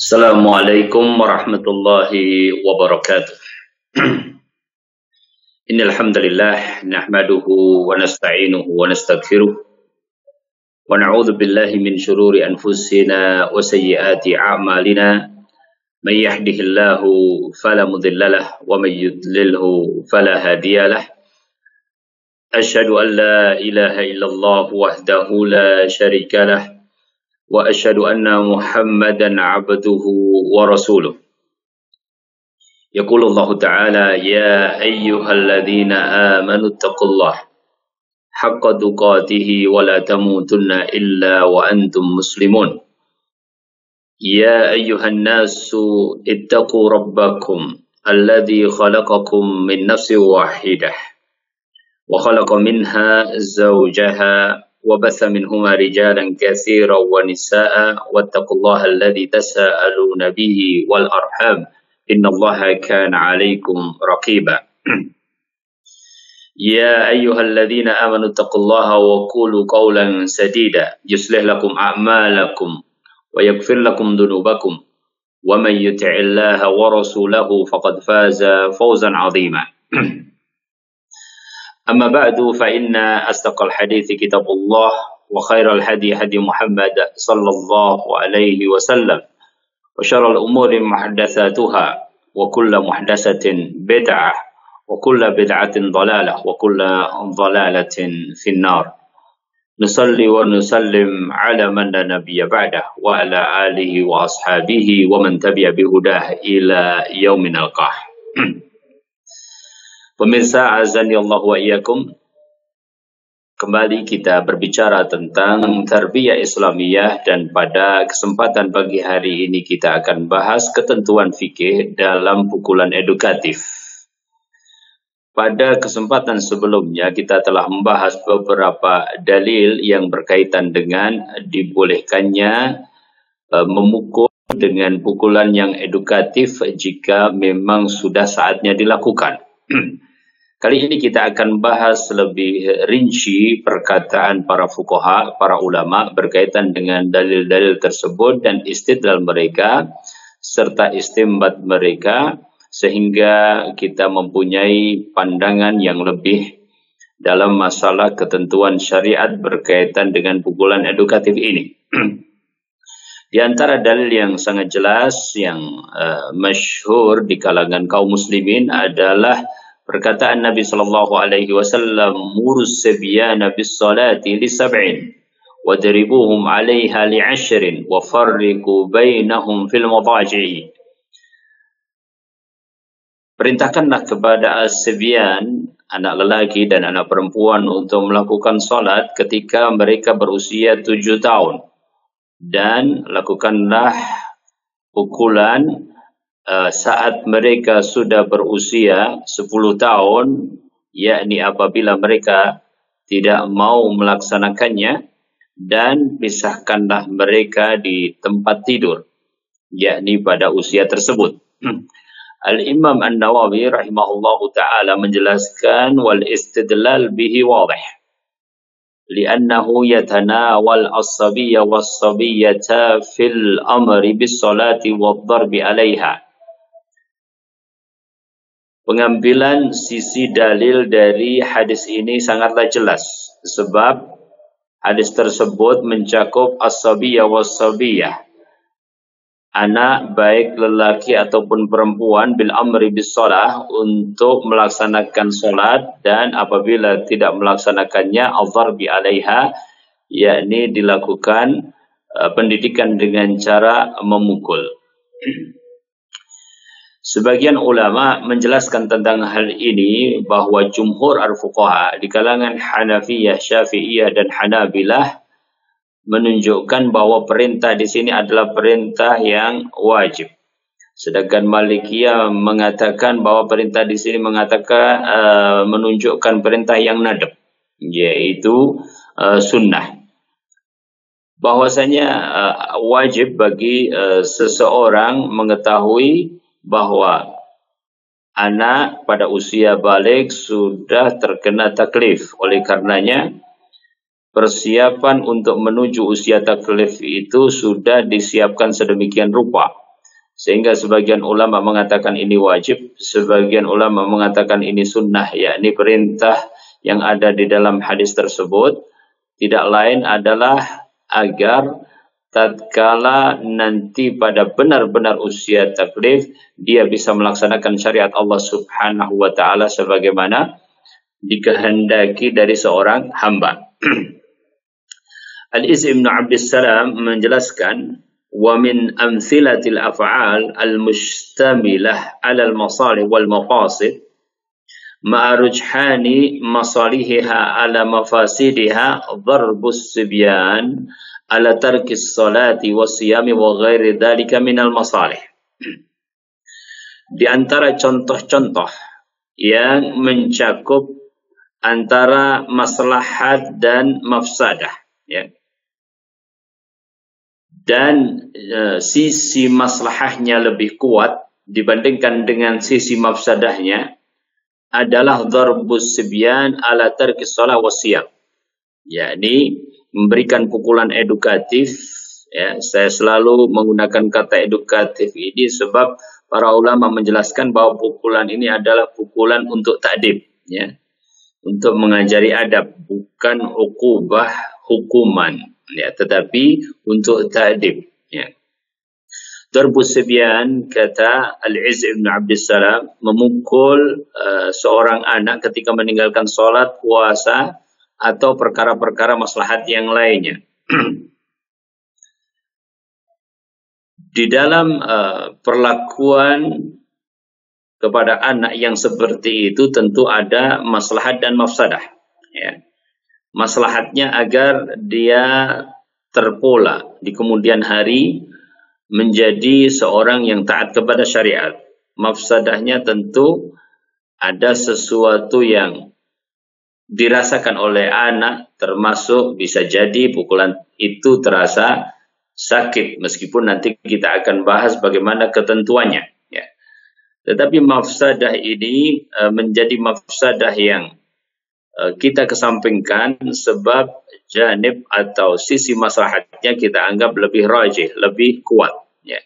Assalamualaikum warahmatullahi wabarakatuh. Innal hamdalillah nahmaduhu wa nasta'inuhu wa nastaghfiruh wa na'udzu billahi min shururi anfusina wa sayyiati a'malina. May yahdihillahu fala mudhillalah wa may yudlilhu fala hadiyalah. Asyhadu an la ilaha illallah wahdahu la syarikalah wa asyhadu anna Muhammadan 'abduhu wa rasuluh. Yaqulu Allah Ta'ala ya ayyuhalladzina amanu taqullaha haqqa tuqatih wa la tamutunna illa wa antum muslimun. Ya ayyuhan nasu ittaqu rabbakum alladzi khalaqakum min nafsin wahidah wa khalaqa minha zawjaha وبث منهما رجالا كثيرا ونساء واتقوا الله الذي تساءلون به والأرحام إن الله كان عليكم رقيبا يا أيها الذين آمنوا اتقوا الله وقولوا قولا سديدا يصلح لكم أعمالكم ويغفر لكم ذنوبكم ومن يطع الله ورسوله فقد فاز فوزا عظيما أما بعد فإن أصدق الحديث كتاب الله وخير الهدي هدي محمد صلى الله عليه وسلم وشر الأمور محدثاتها وكل محدثة بدعة وكل بدعة ضلالة وكل ضلالة في النار. نصلي ونسلم على من لا نبي بعده وعلى آله وأصحابه ومن تبع بهداه إلى يوم نلقاه. Pemirsa azani Allah wa iyyakum, kembali kita berbicara tentang tarbiyah Islamiyah, dan pada kesempatan pagi hari ini kita akan bahas ketentuan fikih dalam pukulan edukatif. Pada kesempatan sebelumnya kita telah membahas beberapa dalil yang berkaitan dengan dibolehkannya memukul dengan pukulan yang edukatif jika memang sudah saatnya dilakukan. Kali ini kita akan bahas lebih rinci perkataan para fuqaha, para ulama berkaitan dengan dalil-dalil tersebut dan istidlal mereka serta istimbat mereka, sehingga kita mempunyai pandangan yang lebih dalam masalah ketentuan syariat berkaitan dengan pukulan edukatif ini. Di antara dalil yang sangat jelas yang masyhur di kalangan kaum muslimin adalah perkataan Nabi sallallahu alaihi wasallam, murus sabyana bis salati li sab'in wadribuhum 'alaiha li 'ashrin wa farriqu bainahum fil madaji'i. Perintahkanlah kepada as-sabyan, anak lelaki dan anak perempuan, untuk melakukan salat ketika mereka berusia 7 tahun, dan lakukanlah pukulan saat mereka sudah berusia 10 tahun, yakni apabila mereka tidak mau melaksanakannya, dan pisahkanlah mereka di tempat tidur, yakni pada usia tersebut. Al-Imam An-Nawawi rahimahullahu ta'ala menjelaskan wal istidlal bihi wadih li'annahu yatanawal as-sabiyya was-sabiyyata fil amri bis salati wad darbi 'alaiha. Pengambilan sisi dalil dari hadis ini sangatlah jelas, sebab hadis tersebut mencakup as-sabiyyah was-sabiyyah, anak baik lelaki ataupun perempuan, bil amri bis shalah, untuk melaksanakan salat, dan apabila tidak melaksanakannya al-dharbi 'alaiha, yakni dilakukan pendidikan dengan cara memukul. Sebagian ulama menjelaskan tentang hal ini bahwa jumhur al-fuqaha di kalangan Hanafiyah, Syafi'iyah dan Hanabilah menunjukkan bahwa perintah di sini adalah perintah yang wajib. Sedangkan Malikiyah mengatakan bahwa perintah di sini menunjukkan perintah yang nadab, yaitu sunnah. Bahwasanya wajib bagi seseorang mengetahui bahwa anak pada usia balik sudah terkena taklif. Oleh karenanya persiapan untuk menuju usia taklif itu sudah disiapkan sedemikian rupa. Sehingga sebagian ulama mengatakan ini wajib, sebagian ulama mengatakan ini sunnah, yakni perintah yang ada di dalam hadis tersebut tidak lain adalah agar tatkala nanti pada benar-benar usia taklif dia bisa melaksanakan syariat Allah Subhanahu wa taala sebagaimana dikehendaki dari seorang hamba. Al-Izz ibn Abdussalam menjelaskan wa min amthilatil af'al al-mustamilah 'ala al-masalih wal maqasid ma'a rujhani masalihiha 'ala mafasidiha darbus sibyan 'ala tarkis salati was-siyami wa ghairi dzalika minal masalih. Di antara contoh-contoh yang mencakup antara maslahat dan mafsadah, ya. Dan sisi maslahahnya lebih kuat dibandingkan dengan sisi mafsadahnya adalah darbus sibyan ala tarkis shalah wasiyam, yakni memberikan pukulan edukatif. Ya, saya selalu menggunakan kata edukatif ini sebab para ulama menjelaskan bahwa pukulan ini adalah pukulan untuk ta'dib, ya, untuk mengajari adab, bukan uqubah hukuman, ya, tetapi untuk ta'dib, ya. Darbus sibyan, kata Al-Izz ibn Abdussalam, memukul seorang anak ketika meninggalkan sholat, puasa, atau perkara-perkara maslahat yang lainnya. Di dalam perlakuan kepada anak yang seperti itu tentu ada maslahat dan mafsadah, ya. Maslahatnya agar dia terpola di kemudian hari menjadi seorang yang taat kepada syariat. Mafsadahnya tentu ada sesuatu yang dirasakan oleh anak, termasuk bisa jadi pukulan itu terasa sakit, meskipun nanti kita akan bahas bagaimana ketentuannya, ya. Tetapi mafsadah ini menjadi mafsadah yang kita kesampingkan sebab janib atau sisi maslahatnya kita anggap lebih rajih, lebih kuat, ya.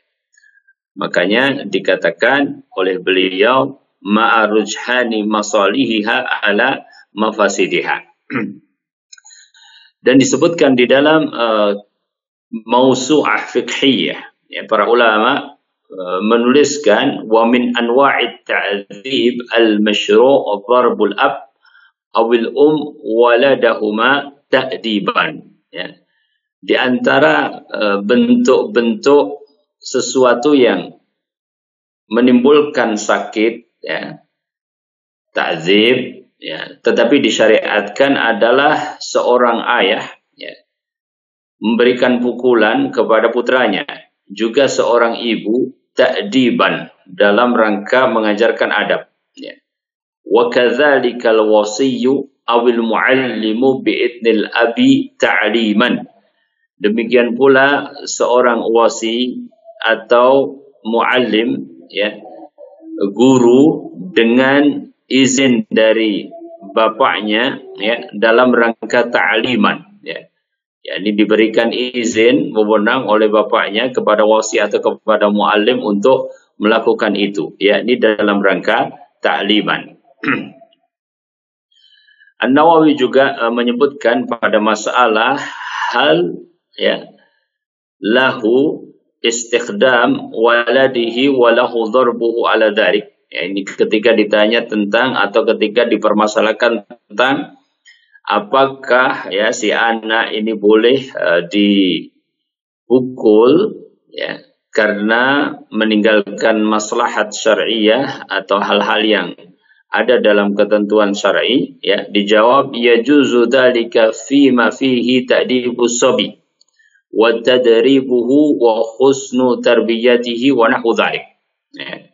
Makanya dikatakan oleh beliau ma'arujhani masalihiha ala mafasidiha. Dan disebutkan di dalam mausu'ah fiqhiyah, ya, para ulama menuliskan wa min anwa'it ta'dzib al-masyru' darbul ab awil waladahuma ta'diban, ya. Di antara bentuk-bentuk sesuatu yang menimbulkan sakit, ya, ta'dzib, ya, tetapi disyariatkan adalah seorang ayah, ya, memberikan pukulan kepada putranya, juga seorang ibu ta'diban dalam rangka mengajarkan adab, ya. Wa kadzalikal wasiyyu awil muallimu bi'idnil abi ta'liman. Demikian pula seorang wasi atau muallim, ya, guru dengan izin dari bapaknya, ya, dalam rangka ta'liman, ya. Ini diberikan izin wewenang oleh bapaknya kepada wasi atau kepada muallim untuk melakukan itu, yakni dalam rangka ta'liman. An-Nawawi juga menyebutkan pada masalah hal, ya, lahu istikhdam waladihi walahu darbuhu ala dharik. Ya, ini ketika ditanya tentang atau ketika dipermasalahkan tentang apakah, ya, si anak ini boleh dipukul, ya, karena meninggalkan maslahat syar'iyah atau hal-hal yang ada dalam ketentuan syar'i, ya, dijawab yajuzu dzalika fi ma fihi ta'dibus sabi wa tadribuhu wa husnu tarbiyatihi wa nahwu dzalik, ya.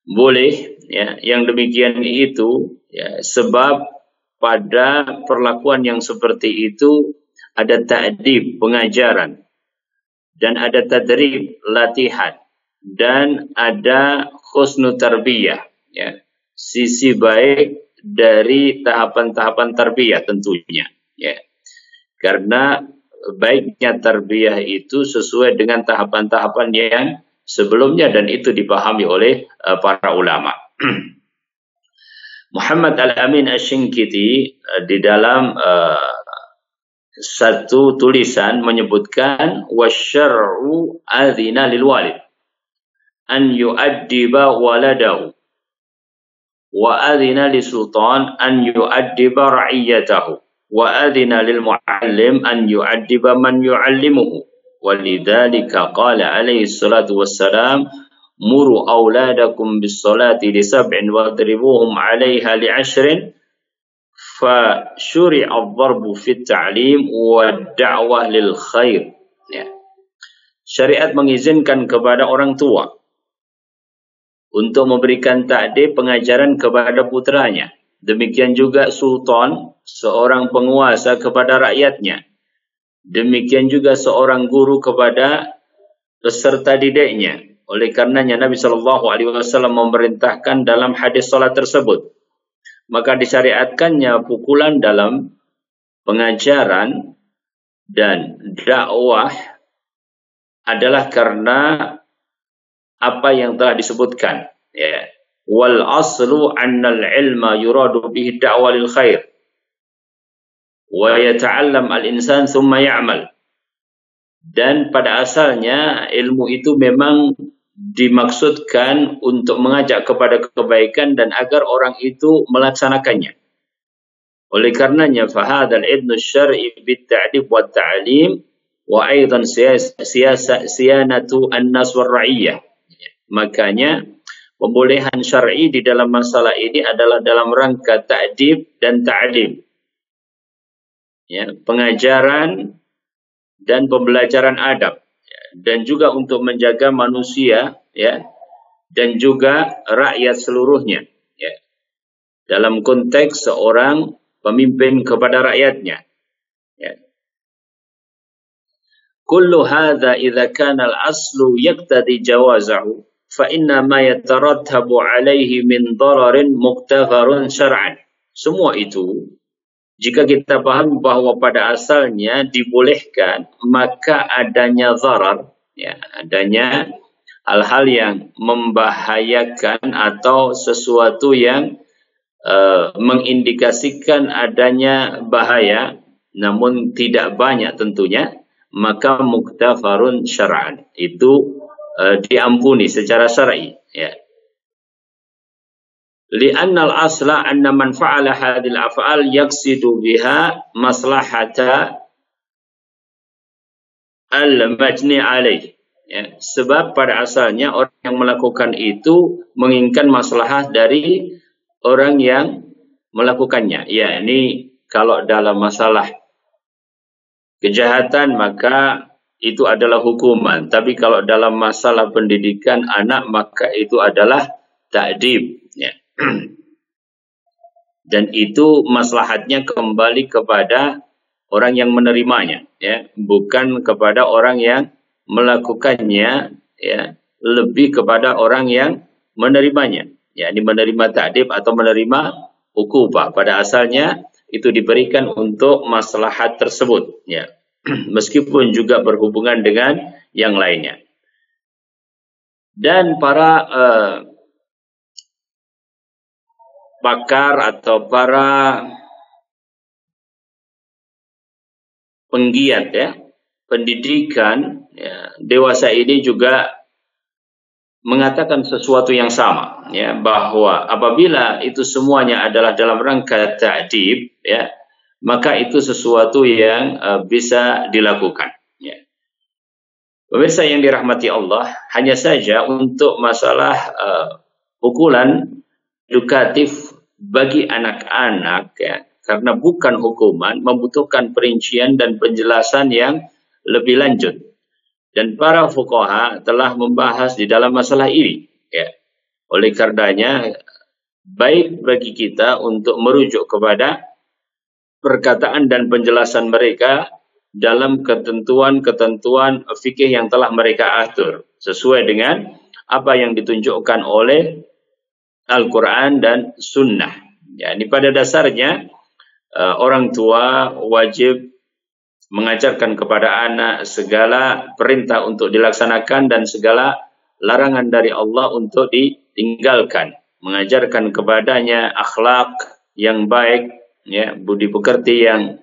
Boleh, ya, yang demikian itu, ya, sebab pada perlakuan yang seperti itu ada ta'dib, pengajaran, dan ada tadrib, latihan, dan ada husnu tarbiyah, ya, sisi baik dari tahapan-tahapan tarbiyah tentunya, ya. Karena baiknya tarbiyah itu sesuai dengan tahapan-tahapan yang sebelumnya, dan itu dipahami oleh para ulama. Muhammad Al-Amin Asy-Syinkiti di dalam satu tulisan menyebutkan wasyar'u adzina lil walid an yu'addiba waladahu wa adzina lisultan an yu'addiba ra'iyatahu wa adzina lil muallim an yu'addiba man yu'allimuhu walidzalika qala alaihi salatu wassalam muru auladakum bis salati li sab'in wadribuhum 'alaiha li 'ashrin fa syuri'a ad-darbu fit ta'lim wa da'wah lil khair. Ya. Syariat mengizinkan kepada orang tua untuk memberikan ta'dib pengajaran kepada putranya. Demikian juga sultan, seorang penguasa kepada rakyatnya. Demikian juga seorang guru kepada peserta didiknya. Oleh karenanya Nabi SAW memerintahkan dalam hadis salat tersebut. Maka disyariatkannya pukulan dalam pengajaran dan dakwah adalah karena apa yang telah disebutkan. Ya. Wal aslu annal ilma yuradu bihi da'wa lil khair wa yata'allam al-insan thumma ya'mal. Dan pada asalnya ilmu itu memang dimaksudkan untuk mengajak kepada kebaikan dan agar orang itu melaksanakannya. Oleh karenanya fahadal idnu syar'i bit ta'dib wa ta'lim wa aidan siyanatu an-nas war ra'iyah. Makanya pembolehan syar'i di dalam masalah ini adalah dalam rangka ta'dib dan ta'lim. Ya, pengajaran dan pembelajaran adab, ya, dan juga untuk menjaga manusia, ya, dan juga rakyat seluruhnya, ya, dalam konteks seorang pemimpin kepada rakyatnya. Ya. Kullu hadza idza kana al-aslu yaqtadi jawazahu fa inna ma yatarattabu alaihi min dararin muktafarun syar'an. Semua itu jika kita paham bahwa pada asalnya dibolehkan, maka adanya zarar, ya, adanya hal-hal yang membahayakan atau sesuatu yang mengindikasikan adanya bahaya, namun tidak banyak tentunya, maka muktafarun syar'an, itu diampuni secara syar'i. Ya. Li'anna al-asla anna man fa'ala hadhil af'al yaqsidu biha maslahata al-majni alaih. Ya, sebab pada asalnya orang yang melakukan itu menginginkan maslahat dari orang yang melakukannya. Ya, ini kalau dalam masalah kejahatan maka itu adalah hukuman. Tapi kalau dalam masalah pendidikan anak maka itu adalah ta'dib. Ya. Dan itu maslahatnya kembali kepada orang yang menerimanya, ya, bukan kepada orang yang melakukannya, ya, lebih kepada orang yang menerimanya, ya, ini menerima ta'dib atau menerima ukubah. Pada asalnya itu diberikan untuk maslahat tersebut, ya, meskipun juga berhubungan dengan yang lainnya. Dan para pakar atau para penggiat, ya, pendidikan, ya, dewasa ini juga mengatakan sesuatu yang sama, ya, bahwa apabila itu semuanya adalah dalam rangka ta'dib, ya, maka itu sesuatu yang bisa dilakukan. Ya. Pemirsa yang dirahmati Allah, hanya saja untuk masalah pukulan edukatif bagi anak-anak, ya, karena bukan hukuman, membutuhkan perincian dan penjelasan yang lebih lanjut. Dan para fuqaha telah membahas di dalam masalah ini. Ya. Oleh karenanya, baik bagi kita untuk merujuk kepada perkataan dan penjelasan mereka dalam ketentuan-ketentuan fikih yang telah mereka atur, sesuai dengan apa yang ditunjukkan oleh Al-Quran dan Sunnah. Ya, ini pada dasarnya orang tua wajib mengajarkan kepada anak segala perintah untuk dilaksanakan dan segala larangan dari Allah untuk ditinggalkan, mengajarkan kepadanya akhlak yang baik, ya, budi pekerti yang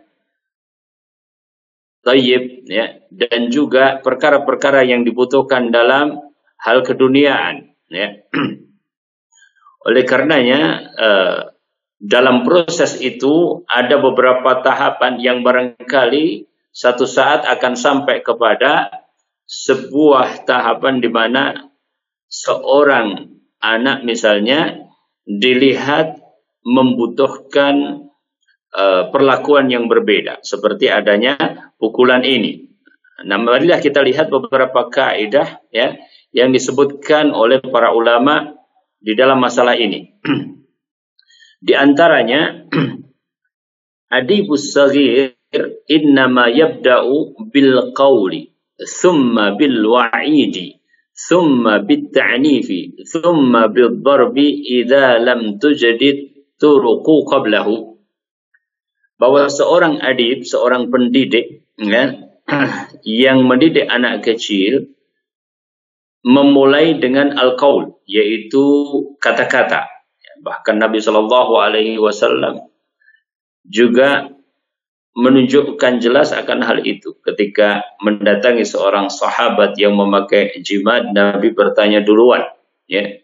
thayyib, ya, dan juga perkara-perkara yang dibutuhkan dalam hal keduniaan, ya. Oleh karenanya dalam proses itu ada beberapa tahapan yang barangkali satu saat akan sampai kepada sebuah tahapan di mana seorang anak misalnya dilihat membutuhkan perlakuan yang berbeda seperti adanya pukulan ini. Nah, marilah kita lihat beberapa kaidah, ya, yang disebutkan oleh para ulama di dalam masalah ini. Di antaranya adibus saghir innama yabda'u bil qawli thumma bil wa'idi thumma bit ta'nifi thumma bil darbi idza lam tujadid turuqu qablahu. Bahwa seorang adib, seorang pendidik, ya, yang mendidik anak kecil memulai dengan al-qaul, yaitu kata-kata. Bahkan Nabi Shallallahu Alaihi Wasallam juga menunjukkan jelas akan hal itu. Ketika mendatangi seorang sahabat yang memakai jimat, Nabi bertanya duluan, ya,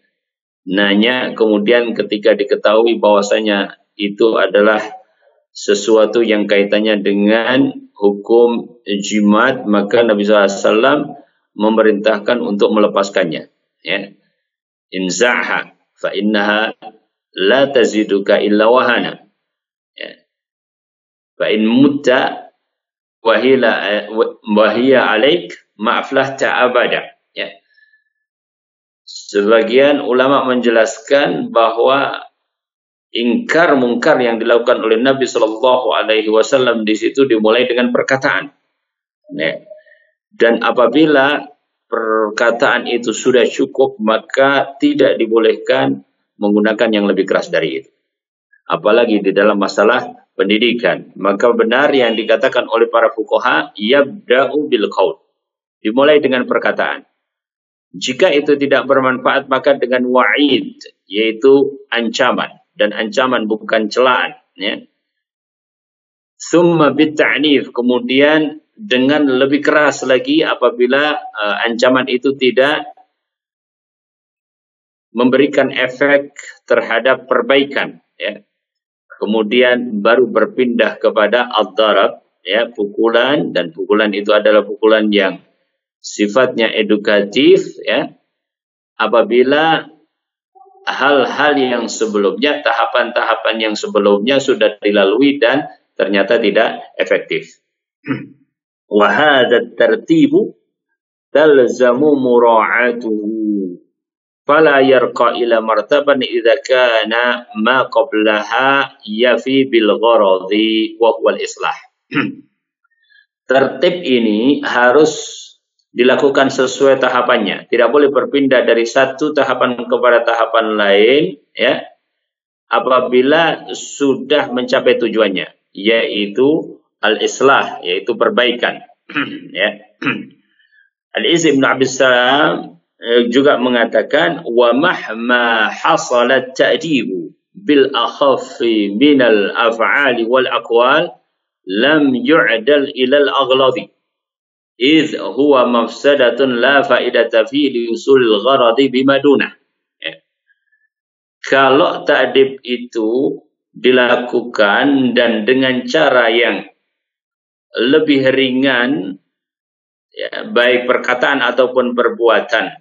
nanya, kemudian ketika diketahui bahwasanya itu adalah sesuatu yang kaitannya dengan hukum jimat, maka Nabi SAW memerintahkan untuk melepaskannya, ya. Inza'ha fa innaha la taziduka illa wahana, ya. Fa in mutta wa hiya alaik ma'aflahta abada, ya. Sebagian ulama menjelaskan bahwa ingkar mungkar yang dilakukan oleh Nabi Shallallahu Alaihi Wasallam di situ dimulai dengan perkataan, ya. Dan apabila perkataan itu sudah cukup, maka tidak dibolehkan menggunakan yang lebih keras dari itu. Apalagi di dalam masalah pendidikan, maka benar yang dikatakan oleh para fuqaha, yabda'u bil qaul, dimulai dengan perkataan. Jika itu tidak bermanfaat, maka dengan wa'id, yaitu ancaman, dan ancaman bukan celaan, ya. Summa bit ta'nif, kemudian dengan lebih keras lagi apabila ancaman itu tidak memberikan efek terhadap perbaikan, ya. Kemudian baru berpindah kepada ad-darab, ya, pukulan, dan pukulan itu adalah pukulan yang sifatnya edukatif, ya. Apabila hal-hal yang sebelumnya, tahapan-tahapan yang sebelumnya sudah dilalui dan ternyata tidak efektif. Wa hadha at-tartibu talzamu mura'atuhu fala yarqa ila martaban idza kana ma qablaha yafi bil gharadi wa huwa al-islah. Tertib ini harus dilakukan sesuai tahapannya, tidak boleh berpindah dari satu tahapan kepada tahapan lain, ya, apabila sudah mencapai tujuannya, yaitu al-islah, yaitu perbaikan, ya. Al-Izz bin Abdus Salam juga mengatakan, wa mahma hasalat ta'dibu bil akhaffi min al af'ali wal aqwal lam yu'dal ila al aghladi idh huwa mafsadatun la faidata fi li usulil gharadi bima dunah. Kalau ta'dib itu dilakukan dan dengan cara yang lebih ringan, ya, baik perkataan ataupun perbuatan,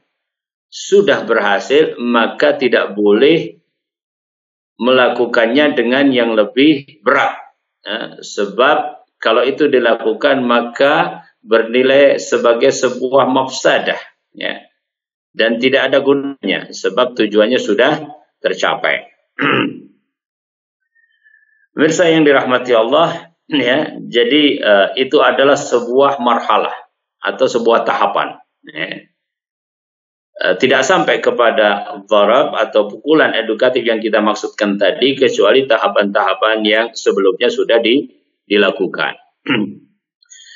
sudah berhasil, maka tidak boleh melakukannya dengan yang lebih berat, ya, sebab kalau itu dilakukan maka bernilai sebagai sebuah mafsadah, ya, dan tidak ada gunanya sebab tujuannya sudah tercapai. Pemirsa yang dirahmati Allah, ya, jadi itu adalah sebuah marhalah atau sebuah tahapan, ya. Tidak sampai kepada dharab atau pukulan edukatif yang kita maksudkan tadi, kecuali tahapan-tahapan yang sebelumnya sudah dilakukan.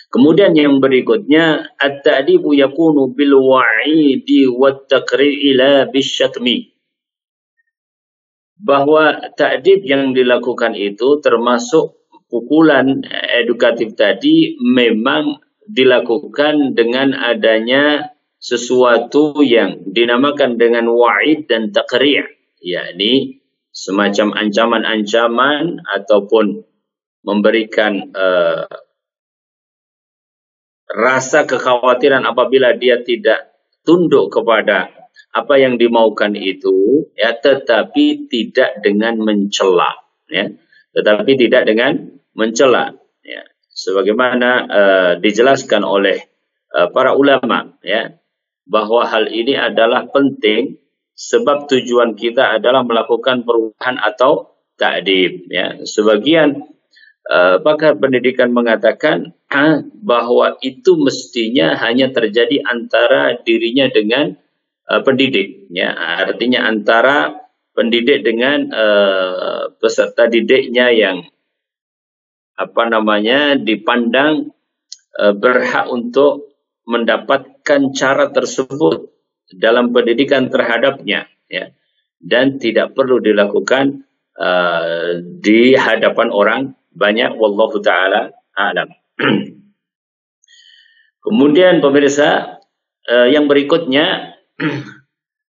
Kemudian yang berikutnya, at-ta'dibu yakunu bil wa'idi wat taqri'i la bisyatmi. Bahwa ta'dib yang dilakukan itu termasuk pukulan edukatif tadi memang dilakukan dengan adanya sesuatu yang dinamakan dengan wa'id dan taqri', yakni semacam ancaman-ancaman ataupun memberikan rasa kekhawatiran apabila dia tidak tunduk kepada apa yang dimaukan itu, ya, tetapi tidak dengan mencela, ya, tetapi tidak dengan mencela, ya, sebagaimana dijelaskan oleh para ulama, ya, bahwa hal ini adalah penting sebab tujuan kita adalah melakukan perubahan atau ta'dib, ya. Sebagian pakar pendidikan mengatakan bahwa itu mestinya hanya terjadi antara dirinya dengan pendidik, ya, artinya antara pendidik dengan peserta didiknya yang dipandang berhak untuk mendapatkan cara tersebut dalam pendidikan terhadapnya, ya, dan tidak perlu dilakukan di hadapan orang banyak. Wallahu taala a'lam. Kemudian pemirsa, yang berikutnya,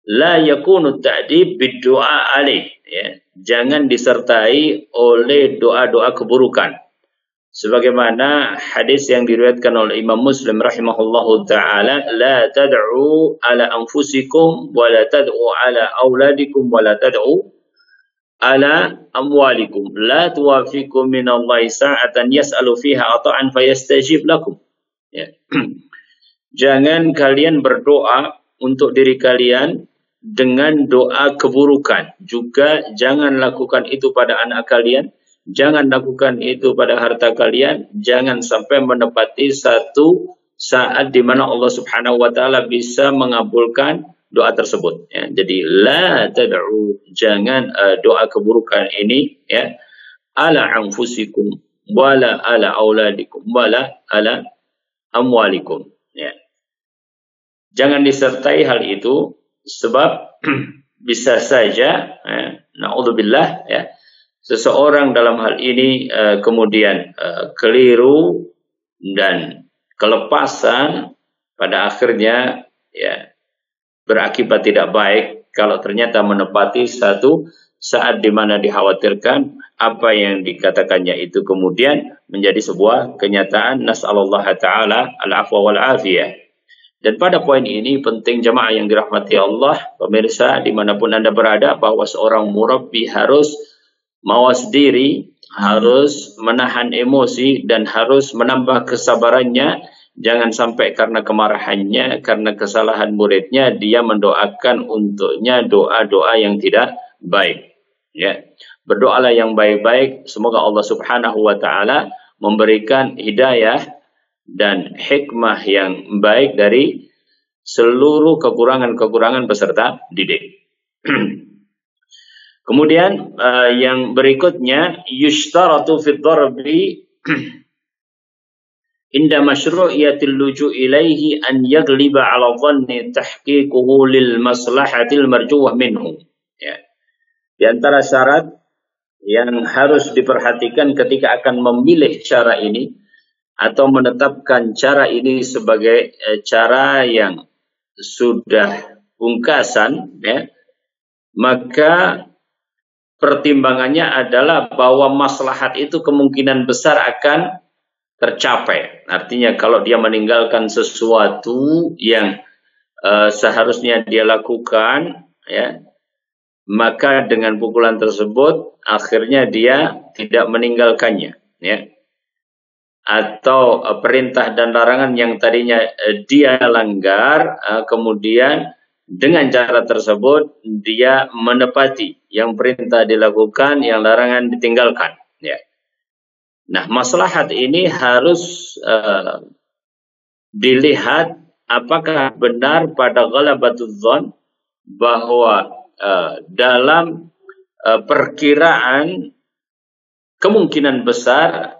la yakunu ta'dib bid-du'a alaih, ya, jangan disertai oleh doa-doa keburukan. Sebagaimana hadis yang diriwayatkan oleh Imam Muslim rahimahullahu taala, la tad'u ala anfusikum wa la tad'u ala auladikum wa la tad'u ala amwalikum, la tuwafiqu minallahi sa'atan yas'alu fiha ata'an fayastajib lakum. Ya. Jangan kalian berdoa untuk diri kalian dengan doa keburukan. Juga jangan lakukan itu pada anak kalian. Jangan lakukan itu pada harta kalian. Jangan sampai menepati satu saat di mana Allah Subhanahu wa taala bisa mengabulkan doa tersebut, ya. Jadi la tad'u, jangan doa keburukan ini, ya, ala anfusikum wala ala auladikum wala ala amwalikum, ya. Jangan disertai hal itu sebab bisa saja, ya, naudzubillah, ya, seseorang dalam hal ini kemudian keliru dan kelepasan, pada akhirnya, ya, berakibat tidak baik kalau ternyata menepati satu saat di mana dikhawatirkan apa yang dikatakannya itu kemudian menjadi sebuah kenyataan. Nas'alullah ta'ala al-afwa wal afiyah. Dan pada poin ini penting jamaah yang dirahmati Allah, pemirsa dimanapun Anda berada, bahwa seorang murabbi harus mawas diri, harus menahan emosi, dan harus menambah kesabarannya. Jangan sampai karena kemarahannya, karena kesalahan muridnya, dia mendoakan untuknya doa-doa yang tidak baik, ya. Berdoalah yang baik-baik, semoga Allah Subhanahu wa taala memberikan hidayah dan hikmah yang baik dari seluruh kekurangan-kekurangan peserta didik. Kemudian yang berikutnya, yushtaratu fi dharbi inda masyru'iyatil luju' ilaihi an yagliba 'ala dhanni tahqiquhu lil maslahatil marjuwah minhu, ya. Di antara syarat yang harus diperhatikan ketika akan memilih cara ini atau menetapkan cara ini sebagai cara yang sudah pungkasan, ya, maka pertimbangannya adalah bahwa maslahat itu kemungkinan besar akan tercapai. Artinya kalau dia meninggalkan sesuatu yang seharusnya dia lakukan, ya, maka dengan pukulan tersebut akhirnya dia tidak meninggalkannya, ya. Atau perintah dan larangan yang tadinya dia langgar, kemudian dengan cara tersebut dia menepati, yang perintah dilakukan, yang larangan ditinggalkan, ya. Nah, maslahat ini harus dilihat apakah benar pada ghalabatul dzan bahwa dalam perkiraan kemungkinan besar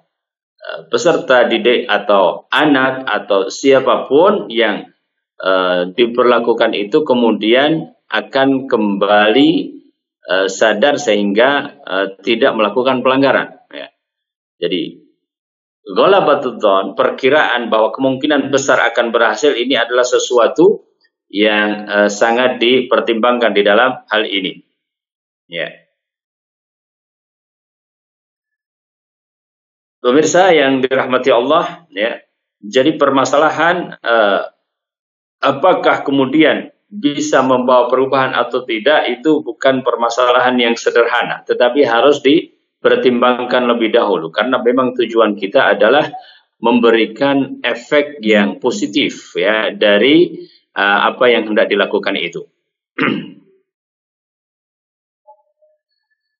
peserta didik atau anak atau siapapun yang diperlakukan itu kemudian akan kembali sadar sehingga tidak melakukan pelanggaran. Ya. Jadi ghalabatud dzan, perkiraan bahwa kemungkinan besar akan berhasil, ini adalah sesuatu yang sangat dipertimbangkan di dalam hal ini. Ya. Pemirsa yang dirahmati Allah, ya. Jadi permasalahan apakah kemudian bisa membawa perubahan atau tidak, itu bukan permasalahan yang sederhana, tetapi harus dipertimbangkan lebih dahulu, karena memang tujuan kita adalah memberikan efek yang positif ya dari apa yang hendak dilakukan itu.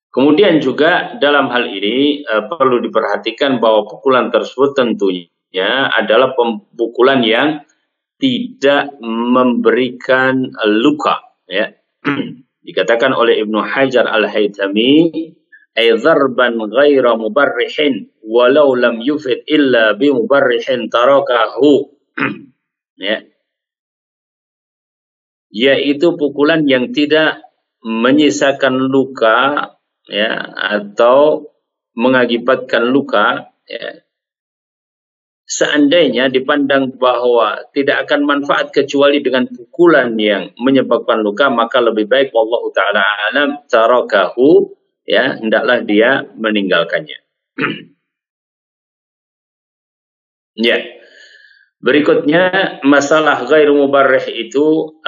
Kemudian juga dalam hal ini perlu diperhatikan bahwa pukulan tersebut tentunya adalah pukulan yang tidak memberikan luka. Ya. Dikatakan oleh Ibnu Hajar Al-Haytami, ay dharban ghaira mubarrihin walau lam yufid illa bi mubarrihin tarakahu. Ya. Yaitu pukulan yang tidak menyisakan luka ya atau mengakibatkan luka ya. Seandainya dipandang bahwa tidak akan manfaat kecuali dengan pukulan yang menyebabkan luka, maka lebih baik wallahu taala alam tarakahu ya, hendaklah dia meninggalkannya. Ya. Berikutnya masalah ghairu mubarrih itu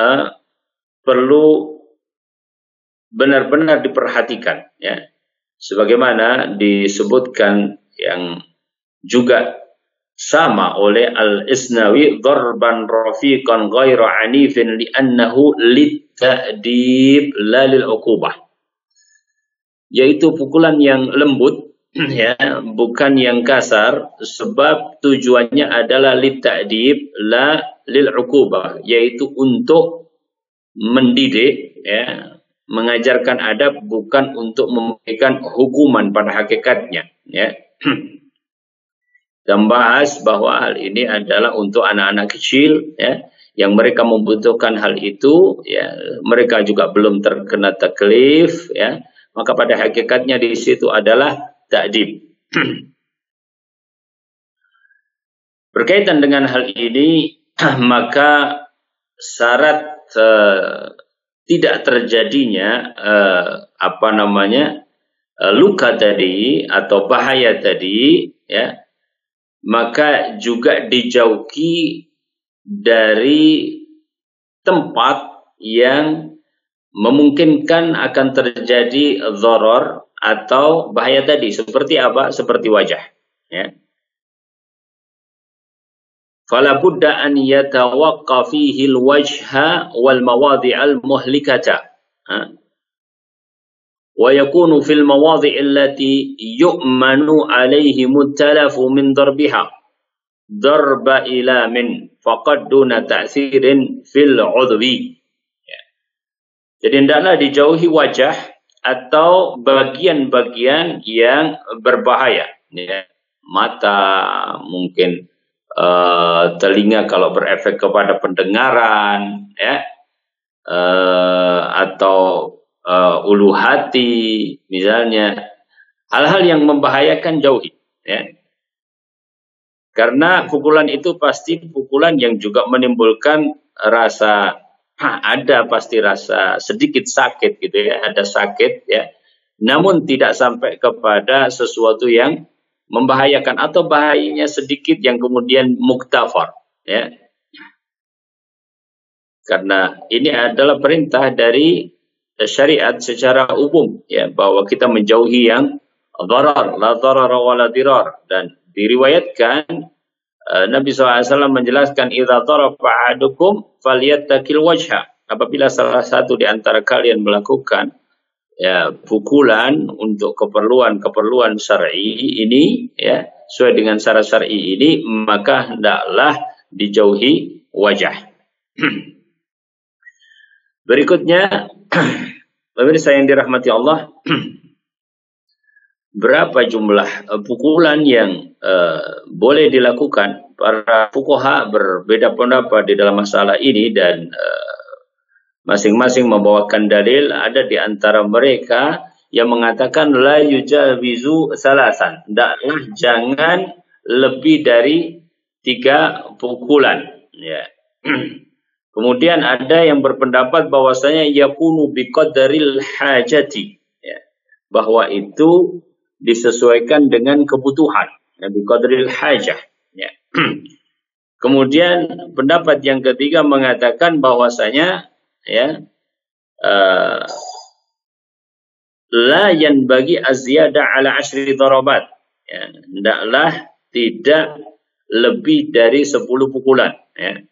perlu benar-benar diperhatikan ya. Sebagaimana disebutkan yang juga sama oleh Al-Isnawi, darban rafiqan ghaira anifin li'annahu lit-ta'dib la lil-uqubah. Yaitu pukulan yang lembut ya, bukan yang kasar, sebab tujuannya adalah lit-ta'dib la lil-uqubah, yaitu untuk mendidik ya, mengajarkan adab, bukan untuk memberikan hukuman pada hakikatnya ya. Dan bahas bahwa hal ini adalah untuk anak-anak kecil ya, yang mereka membutuhkan hal itu ya, mereka juga belum terkena taklif ya, maka pada hakikatnya di situ adalah ta'dib. Berkaitan dengan hal ini maka syarat tidak terjadinya luka tadi atau bahaya tadi ya, maka juga dijauhi dari tempat yang memungkinkan akan terjadi dharar atau bahaya tadi. Seperti apa? Seperti wajah ya. Fala budda an yatawaqqa fihi al-wajha wal mawadhi'al muhlikata wa yakunu fil mawadhi'i allati yu'manu 'alayhim at-talafu min darbiha darba ilamin faqad duna ta'sirin fil 'udwi. Jadi hendaklah dijauhi wajah atau bagian-bagian yang berbahaya ya. Mata, mungkin telinga kalau berefek kepada pendengaran ya, atau ulu hati misalnya, hal-hal yang membahayakan jauhi ya. Karena pukulan itu pasti pukulan yang juga menimbulkan rasa ada pasti rasa sedikit sakit gitu ya, ada sakit ya, namun tidak sampai kepada sesuatu yang membahayakan atau bahayanya sedikit yang kemudian muktafar ya. Karena ini adalah perintah dari syariat secara umum ya, bahwa kita menjauhi yang dharar, la dharar wa la dirar. Dan diriwayatkan Nabi SAW menjelaskan idza daraba ahadukum falyattaqil wajha. Apabila salah satu di antara kalian melakukan ya pukulan untuk keperluan syar'i ini ya, sesuai dengan syarat syar'i ini, maka hendaklah dijauhi wajah. Berikutnya pemirsa yang dirahmati Allah, berapa jumlah pukulan yang boleh dilakukan. Para fuqaha berbeda pendapat di dalam masalah ini dan masing-masing membawakan dalil. Ada di antara mereka yang mengatakan la yujawizu salasan, hendaklah jangan lebih dari 3 pukulan, ya. Kemudian ada yang berpendapat bahwasanya yakunu biqadaril hajati, ya, bahwa itu disesuaikan dengan kebutuhan, ya, biqadaril hajah, ya. Kemudian pendapat yang ketiga mengatakan bahwasanya, ya, la yanbaghi azyada ala 10 darabat, ya, hendaklah tidak lebih dari 10 pukulan, ya.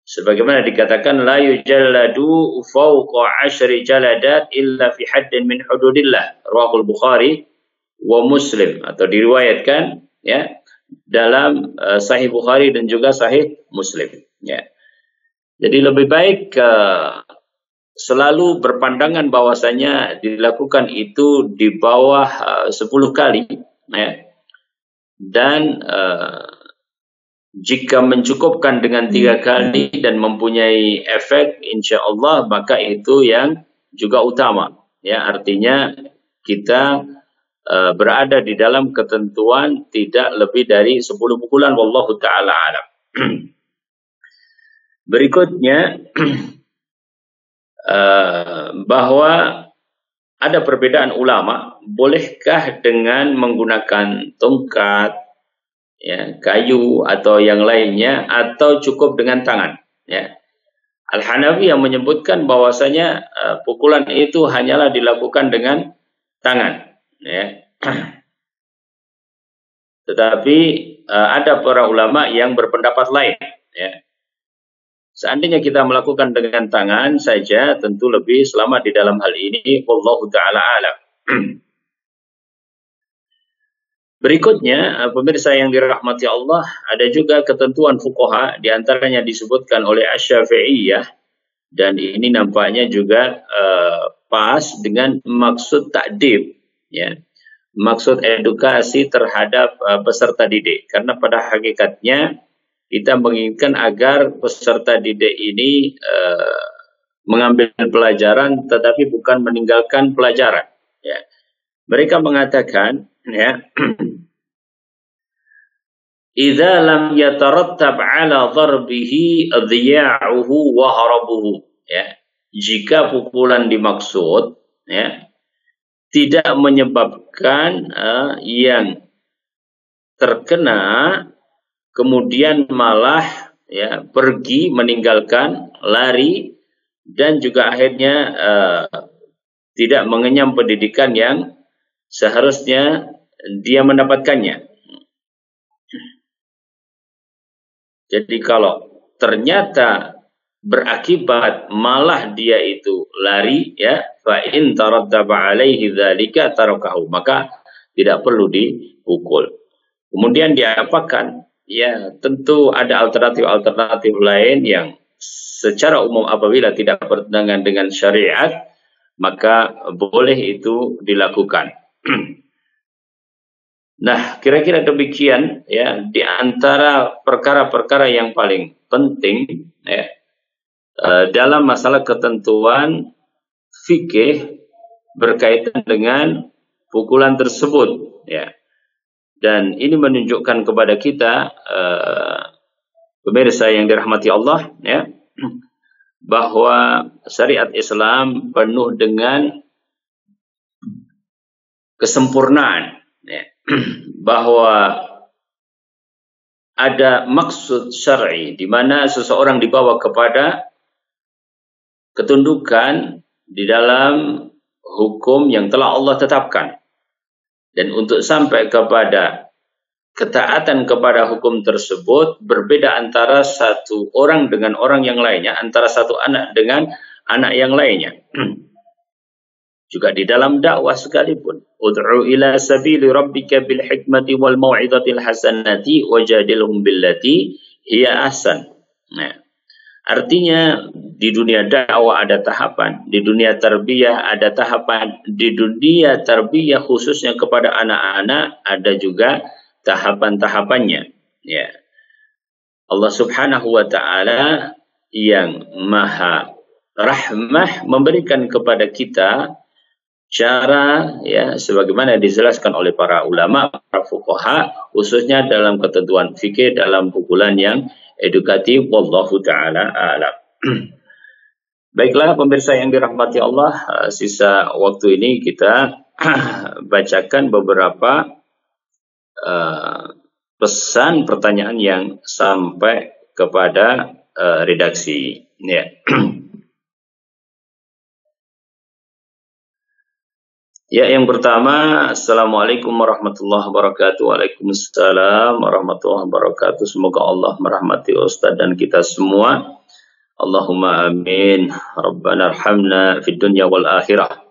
Sebagaimana dikatakan la yujalladu fawqa 10 jaladat illa fi haddin min hududillah, rawahul Bukhari wa Muslim, atau diriwayatkan, ya, dalam Sahih Bukhari dan juga Sahih Muslim, ya. Jadi lebih baik selalu berpandangan bahwasanya dilakukan itu di bawah 10 kali, ya. Dan jika mencukupkan dengan 3 kali dan mempunyai efek, insya Allah maka itu yang juga utama, ya. Artinya kita berada di dalam ketentuan tidak lebih dari 10 pukulan, wallahu taala alam. Berikutnya bahwa ada perbedaan ulama, bolehkah dengan menggunakan tongkat, ya, kayu atau yang lainnya, atau cukup dengan tangan, ya. Al-Hanafi yang menyebutkan bahwasanya pukulan itu hanyalah dilakukan dengan tangan, ya. Tetapi ada para ulama yang berpendapat lain, ya. Seandainya kita melakukan dengan tangan saja, tentu lebih selamat di dalam hal ini, wallahu taala alam. Berikutnya, pemirsa yang dirahmati Allah, ada juga ketentuan fuqaha, di antaranya disebutkan oleh Asy-Syafi'iyah, dan ini nampaknya juga pas dengan maksud ta'dib, ya, maksud edukasi terhadap peserta didik. Karena pada hakikatnya kita menginginkan agar peserta didik ini mengambil pelajaran, tetapi bukan meninggalkan pelajaran, ya. Mereka mengatakan, ya, idza lam yatarattab ala darbihi adhya'uhu wa harabuhu, ya. Jika pukulan dimaksud, ya, tidak menyebabkan yang terkena kemudian malah, ya, pergi, meninggalkan, lari, dan juga akhirnya tidak mengenyam pendidikan yang seharusnya dia mendapatkannya. Jadi kalau ternyata berakibat malah dia itu lari, ya, fa in tarattaba alaihi dzalika tarakahu, maka tidak perlu dipukul. Kemudian diapakan? Ya, tentu ada alternatif-alternatif lain yang secara umum apabila tidak bertentangan dengan syariat, maka boleh itu dilakukan. Nah, kira-kira demikian, ya, di antara perkara-perkara yang paling penting, ya, dalam masalah ketentuan fikih berkaitan dengan pukulan tersebut, ya. Dan ini menunjukkan kepada kita, pemirsa yang dirahmati Allah, ya, bahwa syariat Islam penuh dengan kesempurnaan, ya. Bahwa ada maksud syar'i di mana seseorang dibawa kepada ketundukan di dalam hukum yang telah Allah tetapkan. Dan untuk sampai kepada ketaatan kepada hukum tersebut, berbeda antara satu orang dengan orang yang lainnya, antara satu anak dengan anak yang lainnya. Juga di dalam dakwah sekalipun, ud'u ila sabili rabbika bil hikmati wal mau'izatil hasanati wajadilhum billati hiya ahsan. Nah, Artinya di dunia dakwah ada tahapan, di dunia tarbiyah ada tahapan, di dunia tarbiyah khususnya kepada anak-anak ada juga tahapan-tahapannya. Ya. Allah Subhanahu wa taala yang Maha Rahmah memberikan kepada kita cara, ya, sebagaimana dijelaskan oleh para ulama, para fuqaha, khususnya dalam ketentuan fikih dalam pukulan yang edukatif. Wallahu taala a'lam. Baiklah pemirsa yang dirahmati Allah, sisa waktu ini kita bacakan beberapa pesan pertanyaan yang sampai kepada redaksi. Ya. Ya, yang pertama, Assalamualaikum warahmatullahi wabarakatuh. Waalaikumsalam warahmatullahi wabarakatuh. Semoga Allah merahmati Ustaz dan kita semua. Allahumma amin. Rabbana arhamna fid dunya wal akhirah.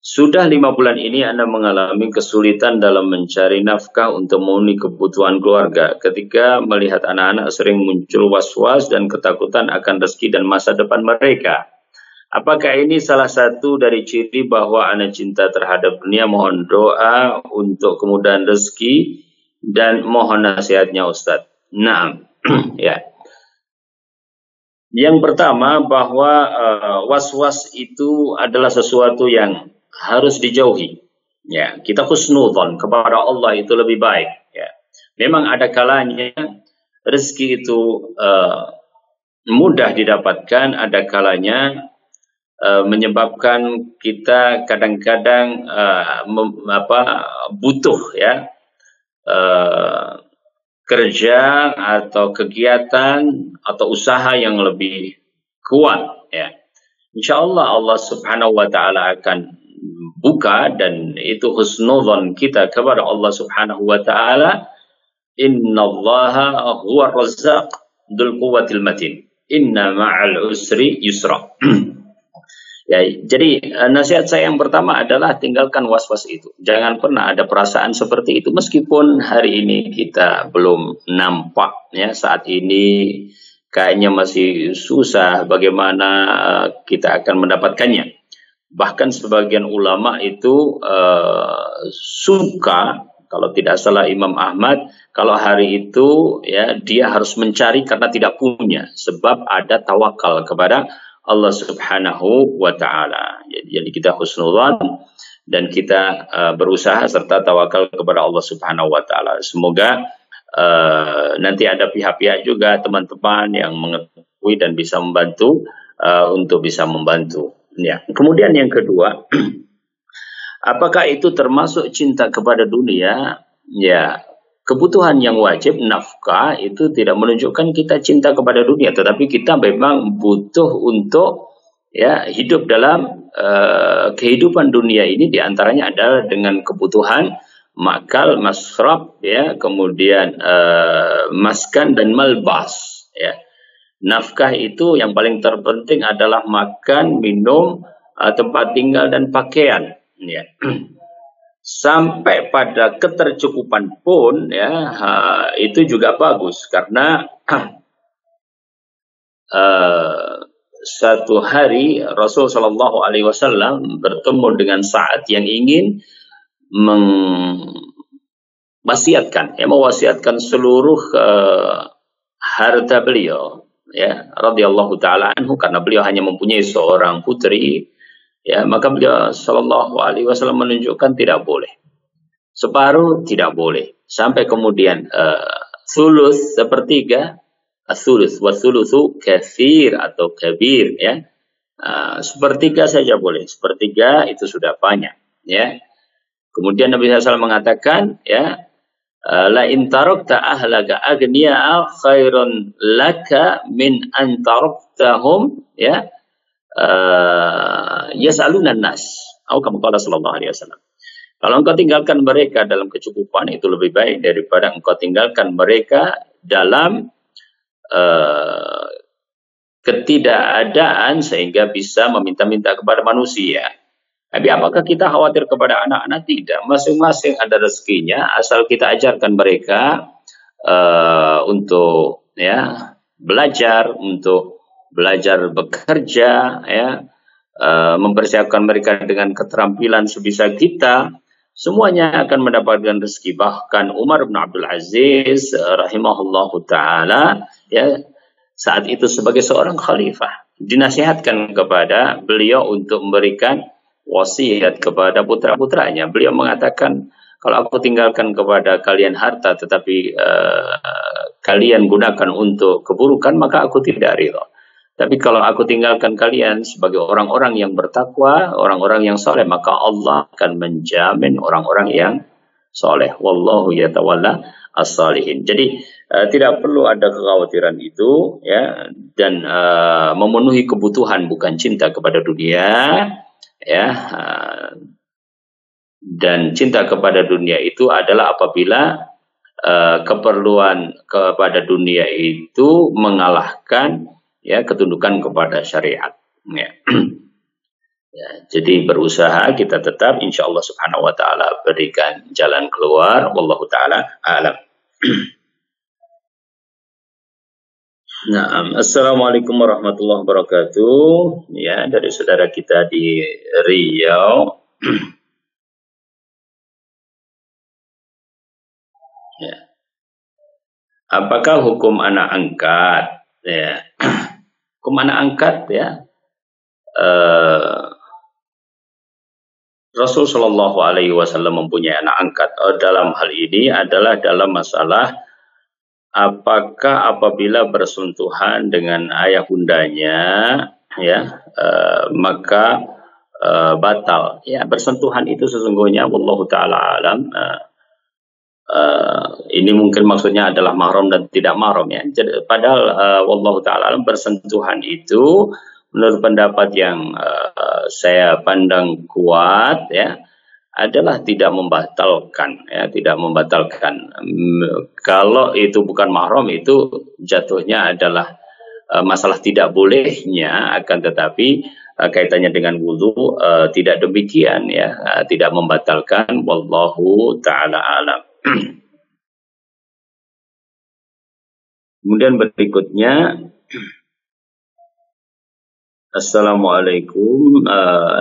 Sudah 5 bulan ini Anda mengalami kesulitan dalam mencari nafkah untuk memenuhi kebutuhan keluarga. Ketika melihat anak-anak sering muncul was-was dan ketakutan akan rezeki dan masa depan mereka. Apakah ini salah satu dari ciri bahwa Anda cinta terhadap dunia? Mohon doa untuk kemudahan rezeki dan mohon nasihatnya Ustadz. Nah, ya. Yang pertama bahwa was-was itu adalah sesuatu yang harus dijauhi. Ya, kita husnudzon kepada Allah itu lebih baik. Ya, memang ada kalanya rezeki itu mudah didapatkan, ada kalanya menyebabkan kita kadang-kadang butuh, ya, kerja atau kegiatan atau usaha yang lebih kuat, ya. Insya Allah Allah Subhanahu wa taala akan buka, dan itu husnudzon kita kepada Allah Subhanahu wa taala. Innallaha huwa razzaq dzul quwwatil matin. Inna ma'al usri yusra. Ya, jadi nasihat saya yang pertama adalah tinggalkan was-was itu. Jangan pernah ada perasaan seperti itu, meskipun hari ini kita belum nampak, ya, saat ini kayaknya masih susah bagaimana kita akan mendapatkannya. Bahkan sebagian ulama itu suka, kalau tidak salah Imam Ahmad, kalau hari itu, ya, dia harus mencari karena tidak punya, sebab ada tawakal kepada Allah Subhanahu wa taala. Jadi kita husnudzan dan kita berusaha serta tawakal kepada Allah Subhanahu wa taala. Semoga nanti ada pihak-pihak juga, teman-teman yang mengetahui dan bisa membantu untuk bisa membantu. Ya. Kemudian yang kedua, apakah itu termasuk cinta kepada dunia? Ya, kebutuhan yang wajib, nafkah, itu tidak menunjukkan kita cinta kepada dunia, tetapi kita memang butuh untuk, ya, hidup dalam kehidupan dunia ini. Diantaranya adalah dengan kebutuhan makal, masrab, ya, kemudian maskan dan malbas, ya. Nafkah itu yang paling terpenting adalah makan, minum, tempat tinggal dan pakaian, ya. Sampai pada ketercukupan pun, ya, itu juga bagus, karena satu hari Rasul Shallallahu Alaihi Wasallam bertemu dengan Sa'ad yang ingin mewasiatkan seluruh harta beliau, ya, radhiyallahu taala anhu, karena beliau hanya mempunyai seorang putri. Ya, maka beliau Shallallahu Alaihi Wasallam menunjukkan tidak boleh, separuh tidak boleh, sampai kemudian thuluth, sepertiga, thuluth wa thuluthu katsir atau kabir, ya, sepertiga saja boleh, sepertiga itu sudah banyak, ya. Kemudian Nabi SAW mengatakan, ya, la in tarakta ahlaka agniya khairun laka min an taraktahum, ya, yas'alunan nas, atau kama qala sallallahu alaihi wasallam. Kalau engkau tinggalkan mereka dalam kecukupan, itu lebih baik daripada engkau tinggalkan mereka dalam ketidakadaan sehingga bisa meminta-minta kepada manusia. Tapi apakah kita khawatir kepada anak-anak? Tidak. Masing-masing ada rezekinya, asal kita ajarkan mereka untuk, ya, belajar, untuk belajar bekerja, ya, mempersiapkan mereka dengan keterampilan sebisa kita, semuanya akan mendapatkan rezeki. Bahkan Umar bin Abdul Aziz rahimahullahu taala, ya, saat itu sebagai seorang khalifah, dinasihatkan kepada beliau untuk memberikan wasiat kepada putra-putranya. Beliau mengatakan, kalau aku tinggalkan kepada kalian harta tetapi kalian gunakan untuk keburukan, maka aku tidak ridha. Tapi kalau aku tinggalkan kalian sebagai orang-orang yang bertakwa, orang-orang yang soleh, maka Allah akan menjamin orang-orang yang soleh. Wallahu yatawalla as-salihin. Jadi tidak perlu ada kekhawatiran itu, ya, dan memenuhi kebutuhan bukan cinta kepada dunia, ya. Dan cinta kepada dunia itu adalah apabila keperluan kepada dunia itu mengalahkan, ya, ketundukan kepada syariat. Ya. Ya, jadi berusaha kita tetap, insya Allah subhanahu wa ta'ala berikan jalan keluar. Wallahu ta'ala a'lam. Nah, assalamualaikum warahmatullahi wabarakatuh. Ya, dari saudara kita di Riau. Ya. Apakah hukum anak angkat? Ya. Hukum anak angkat, ya. Rasul Shallallahu Alaihi Wasallam mempunyai anak angkat. Dalam hal ini adalah dalam masalah apakah apabila bersentuhan dengan ayah bundanya, ya, maka batal. Ya, bersentuhan itu sesungguhnya, wallahu taala alam. Ini mungkin maksudnya adalah mahram dan tidak mahram, ya. Jadi, padahal wallahu taala alam, bersentuhan itu menurut pendapat yang saya pandang kuat, ya, adalah tidak membatalkan, ya, tidak membatalkan. Kalau itu bukan mahram, itu jatuhnya adalah masalah tidak bolehnya, akan tetapi kaitannya dengan wudu tidak demikian, ya, tidak membatalkan. Wallahu taala alam. Kemudian berikutnya, assalamualaikum,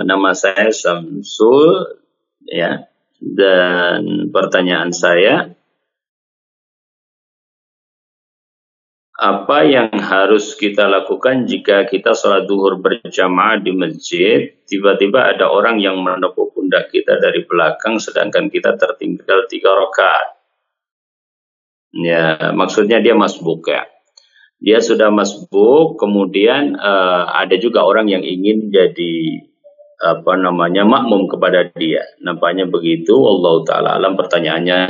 nama saya Samsul, ya, dan pertanyaan saya, apa yang harus kita lakukan jika kita sholat duhur berjamaah di masjid, tiba-tiba ada orang yang menepuk pundak kita dari belakang sedangkan kita tertinggal 3 rakaat? Ya, maksudnya dia masbuk, ya. Dia sudah masbuk, kemudian ada juga orang yang ingin jadi makmum kepada dia. Nampaknya begitu. Allah taala alam pertanyaannya,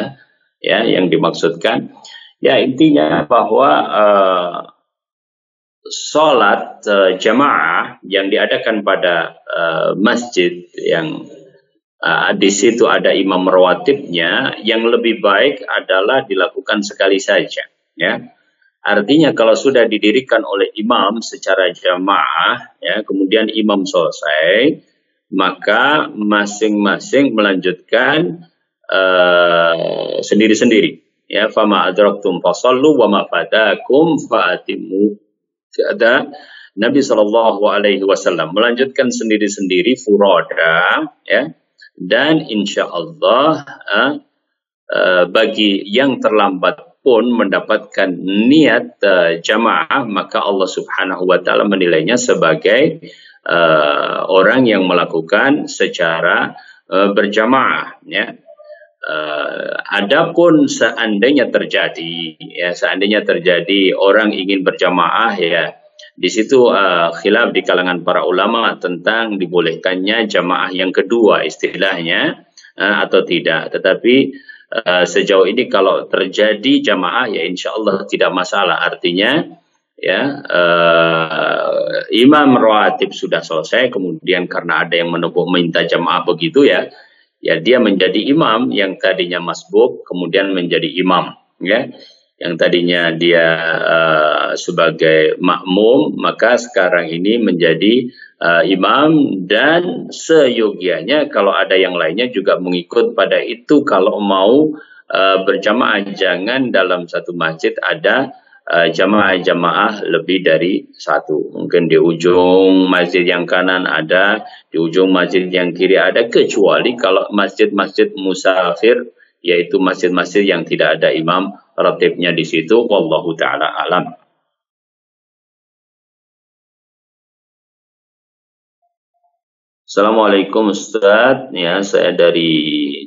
ya, yang dimaksudkan. Ya, intinya bahwa sholat jamaah yang diadakan pada masjid yang di situ ada imam rawatibnya, yang lebih baik adalah dilakukan sekali saja, ya. Artinya kalau sudah didirikan oleh imam secara jamaah, ya, kemudian imam selesai, maka masing-masing melanjutkan sendiri-sendiri, ya. Fama adraktum fasallu wa ma fatakum fa'atimu. Ada Nabi Shallallahu Alaihi Wasallam melanjutkan sendiri-sendiri furada, ya. Dan insya Allah bagi yang terlambat pun mendapatkan niat jamaah, maka Allah Subhanahu Wa Taala menilainya sebagai orang yang melakukan secara berjamaah, ya. Adapun seandainya terjadi, ya, seandainya terjadi orang ingin berjamaah, ya, di situ khilaf di kalangan para ulama tentang dibolehkannya jamaah yang kedua istilahnya atau tidak. Tetapi sejauh ini kalau terjadi jamaah, ya, insya Allah tidak masalah. Artinya, ya, imam rawatib sudah selesai, kemudian karena ada yang menepuk minta jamaah begitu, ya, ya, dia menjadi imam yang tadinya masbuk kemudian menjadi imam, ya. Yang tadinya dia sebagai makmum, maka sekarang ini menjadi imam, dan seyogianya kalau ada yang lainnya juga mengikut pada itu kalau mau berjamaah. Jangan dalam satu masjid ada jamaah-jamaah lebih dari satu. Mungkin di ujung masjid yang kanan ada, di ujung masjid yang kiri ada, kecuali kalau masjid-masjid musafir, yaitu masjid-masjid yang tidak ada imam ratibnya di situ. Wallahu taala alam. Assalamualaikum Ustaz, ya saya dari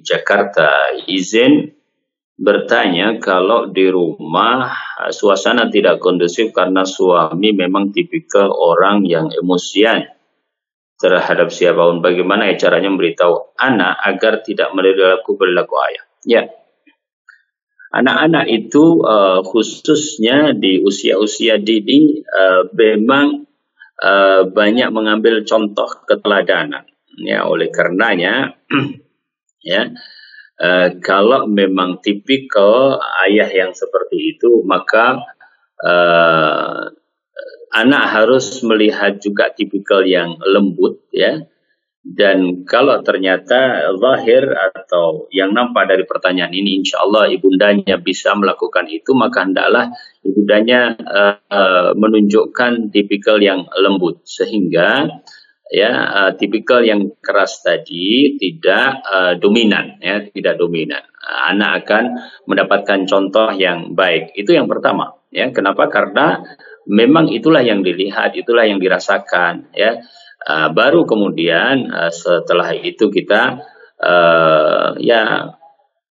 Jakarta. Izin bertanya, kalau di rumah suasana tidak kondusif karena suami memang tipikal orang yang emosian terhadap siapapun. Bagaimana caranya memberitahu anak agar tidak meniru perilaku ayah? Ya, anak-anak itu khususnya di usia-usia dini memang banyak mengambil contoh keteladanan. Ya, oleh karenanya ya, kalau memang tipikal ayah yang seperti itu, maka anak harus melihat juga tipikal yang lembut, ya. Dan kalau ternyata zahir atau yang nampak dari pertanyaan ini, insya Allah ibundanya bisa melakukan itu, maka hendaklah ibundanya menunjukkan tipikal yang lembut, sehingga ya tipikal yang keras tadi tidak dominan, ya, tidak dominan. Anak akan mendapatkan contoh yang baik. Itu yang pertama, ya. Kenapa? Karena memang itulah yang dilihat, itulah yang dirasakan, ya. Baru kemudian setelah itu kita ya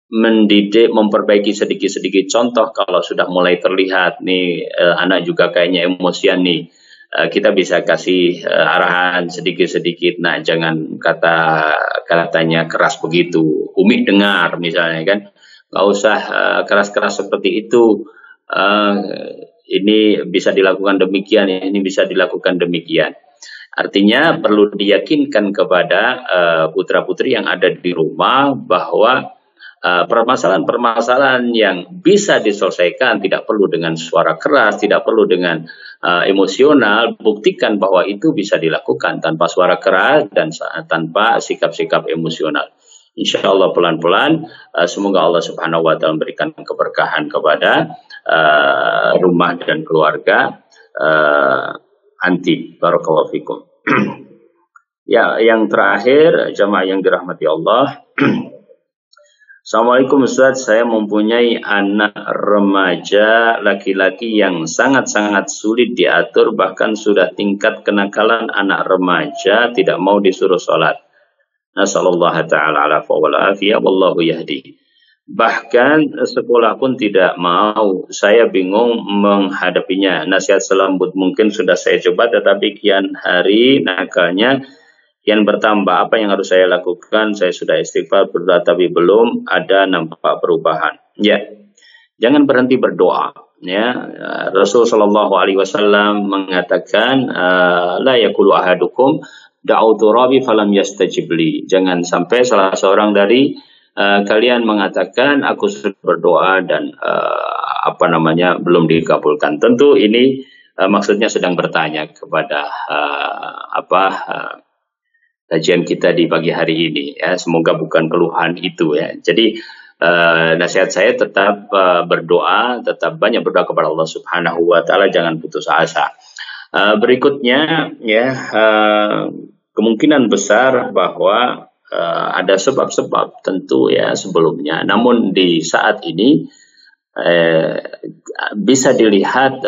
mendidik, memperbaiki sedikit-sedikit contoh. Kalau sudah mulai terlihat nih anak juga kayaknya emosian nih, kita bisa kasih arahan sedikit-sedikit. Nah, jangan katanya keras begitu. Umi dengar misalnya kan, nggak usah keras-keras seperti itu. Ini bisa dilakukan demikian, ini bisa dilakukan demikian. Artinya perlu diyakinkan kepada putra-putri yang ada di rumah bahwa permasalahan-permasalahan yang bisa diselesaikan tidak perlu dengan suara keras, tidak perlu dengan emosional. Buktikan bahwa itu bisa dilakukan tanpa suara keras dan tanpa sikap-sikap emosional. Insya Allah pelan-pelan, semoga Allah Subhanahu wa Ta'ala memberikan keberkahan kepada rumah dan keluarga anti. Barakallahu fikum. Ya, yang terakhir, jamaah yang dirahmati Allah. Assalamualaikum Ustaz, saya mempunyai anak remaja laki-laki yang sangat-sangat sulit diatur, bahkan sudah tingkat kenakalan anak remaja, tidak mau disuruh sholat. Nasallallahu ta'ala ala fa'wal afiyah, wallahu yahdi. Bahkan sekolah pun tidak mau. Saya bingung menghadapinya. Nasihat selembut mungkin sudah saya coba, tetapi kian hari nakalnya kian bertambah. Apa yang harus saya lakukan? Saya sudah istighfar, berdoa, tapi belum ada nampak perubahan. Ya, jangan berhenti berdoa. Ya, Rasul Shallallahu Alaihi Wasallam mengatakan, la yakulu ahadukum da'utu rabbi falam yastajib li. Jangan sampai salah seorang dari kalian mengatakan aku sudah berdoa dan belum dikabulkan. Tentu ini maksudnya sedang bertanya kepada kajian kita di pagi hari ini, ya. Semoga bukan keluhan itu, ya. Jadi nasihat saya tetap berdoa, tetap banyak berdoa kepada Allah Subhanahu wa Ta'ala, jangan putus asa. Berikutnya, ya, kemungkinan besar bahwa ada sebab-sebab tentu, ya, sebelumnya. Namun di saat ini bisa dilihat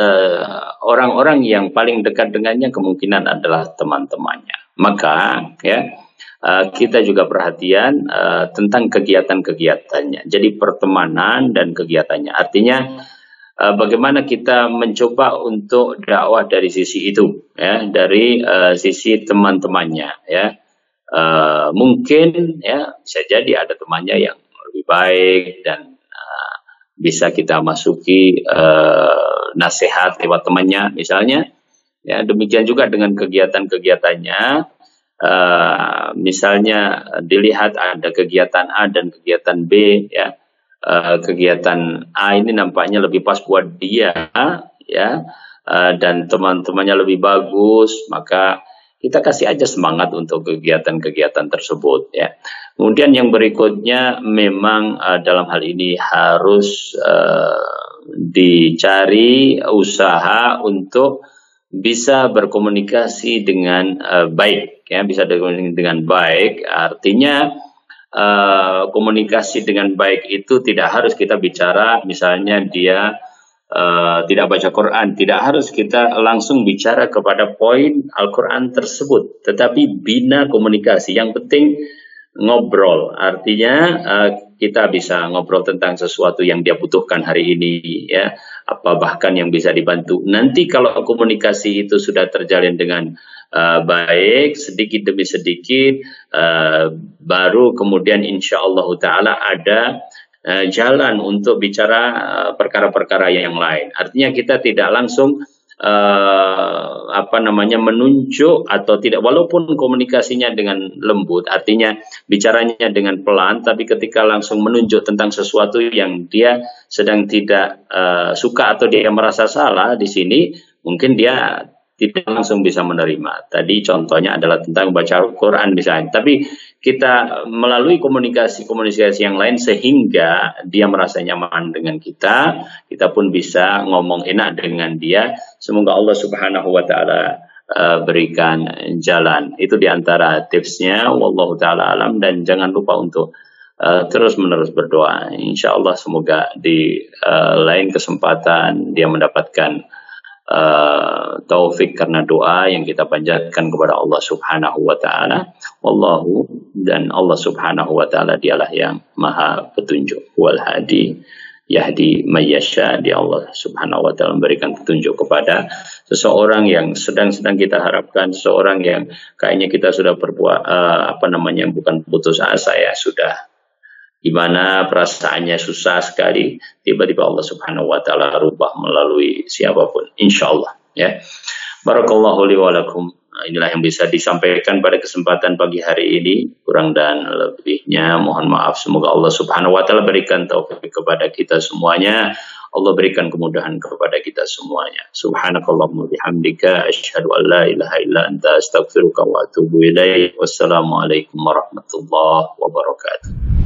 orang-orang yang paling dekat dengannya kemungkinan adalah teman-temannya. Maka, ya, kita juga perhatian tentang kegiatan-kegiatannya. Jadi pertemanan dan kegiatannya. Artinya bagaimana kita mencoba untuk dakwah dari sisi itu, ya, dari sisi teman-temannya, ya. Mungkin, ya, bisa jadi ada temannya yang lebih baik dan bisa kita masuki nasihat lewat temannya misalnya, ya. Demikian juga dengan kegiatan-kegiatannya, misalnya dilihat ada kegiatan A dan kegiatan B, ya. Kegiatan A ini nampaknya lebih pas buat dia, ya, dan teman-temannya lebih bagus, maka kita kasih aja semangat untuk kegiatan-kegiatan tersebut, ya. Kemudian yang berikutnya memang dalam hal ini harus dicari usaha untuk bisa berkomunikasi dengan baik, ya, bisa berkomunikasi dengan baik. Artinya komunikasi dengan baik itu tidak harus kita bicara, misalnya dia tidak baca Quran, tidak harus kita langsung bicara kepada poin Al-Quran tersebut, tetapi bina komunikasi. Yang penting ngobrol, artinya kita bisa ngobrol tentang sesuatu yang dia butuhkan hari ini, ya, apa bahkan yang bisa dibantu. Nanti kalau komunikasi itu sudah terjalin dengan baik, sedikit demi sedikit, baru kemudian insya Allah Ta'ala ada jalan untuk bicara perkara-perkara yang lain. Artinya kita tidak langsung menunjuk atau tidak, walaupun komunikasinya dengan lembut, artinya bicaranya dengan pelan, tapi ketika langsung menunjuk tentang sesuatu yang dia sedang tidak suka atau dia merasa salah di sini, mungkin dia tidak langsung bisa menerima. Tadi contohnya adalah tentang baca Al-Quran misalnya, tapi kita melalui komunikasi yang lain sehingga dia merasa nyaman dengan kita pun bisa ngomong enak dengan dia. Semoga Allah Subhanahu wa Ta'ala berikan jalan. Itu diantara tipsnya. Wallahu ta'ala alam, dan jangan lupa untuk terus menerus berdoa. Insya Allah semoga di lain kesempatan dia mendapatkan taufik karena doa yang kita panjatkan kepada Allah Subhanahu wa Ta'ala. Wallahu, dan Allah Subhanahu wa Ta'ala dialah yang maha petunjuk. Wal hadi yahdi mayyasha. Dia Allah Subhanahu wa Ta'ala memberikan petunjuk kepada seseorang yang sedang kita harapkan, seseorang yang kayaknya kita sudah berbuat bukan putus asa, ya, sudah gimana perasaannya susah sekali, tiba-tiba Allah Subhanahu wa Ta'ala rubah melalui siapapun, insyaallah, ya. Barakallahu li wa lakum. Inilah yang bisa disampaikan pada kesempatan pagi hari ini. Kurang dan lebihnya mohon maaf. Semoga Allah Subhanahu wa Ta'ala berikan taufik kepada kita semuanya. Allah berikan kemudahan kepada kita semuanya. Subhanakallahumma bihamdika asyhadu an la ilaha illa anta astaghfiruka wa atubu ilaik. Wassalamualaikum warahmatullahi wabarakatuh.